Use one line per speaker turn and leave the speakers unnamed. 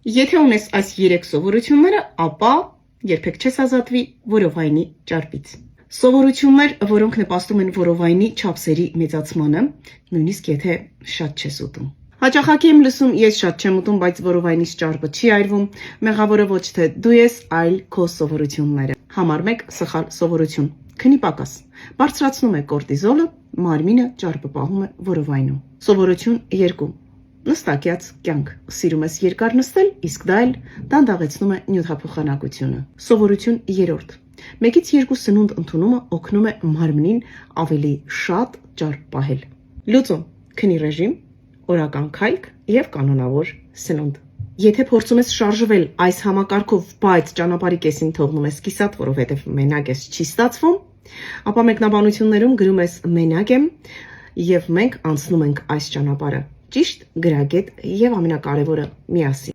Եթե ունես այս 3 սովորությունները, ապա երբեք չես ազատվի որովայնի ճարպից։ Սովորություններ, որոնք նպաստում են որովայնի չափսերի մեծացմանը, նույնիսկ եթե շատ չես ուտում։ Հաճախակի եմ լսում, ես շատ չեմ ուտում, բայց որովայնից ճարպը չի այրվում, մեղավորը ոչ թե դու ես, այլ քո սովորությունները։ Համար 1 սխալ սովորություն։ Քնի պակաս։ Բարձրացնում է կորտիզոլը, մարմինը ճարպը պահում է որովայնում։ Սովորություն 2. Նստակյաց կյանք։ Սիրում ես երկար նստել, իսկ դա էլ դանդաղեցնում է նյութափոխանակությունը։ Սովորություն 3. 1-ից 2 սնունդ ընդունումը օգնում է մարմնին ավելի շատ ճարպ պահել։ Լուծում. քնի ռեժիմ, օրական քայք եւ կանոնավոր սնունդ։ Եթե փորձում ես շարժվել այս համակարգով, բայց ճանապարհի կեսին թողնում ես կիսատ, որովհետեւ մենակ ես չի ստացվում, ապա մեկնաբանություններում գրում ես մենակ եմ եւ մենք անցնում ենք այս ճանապարհը։ Ճիշտ, գրագետ եւ ամենակարևորը՝ միասին։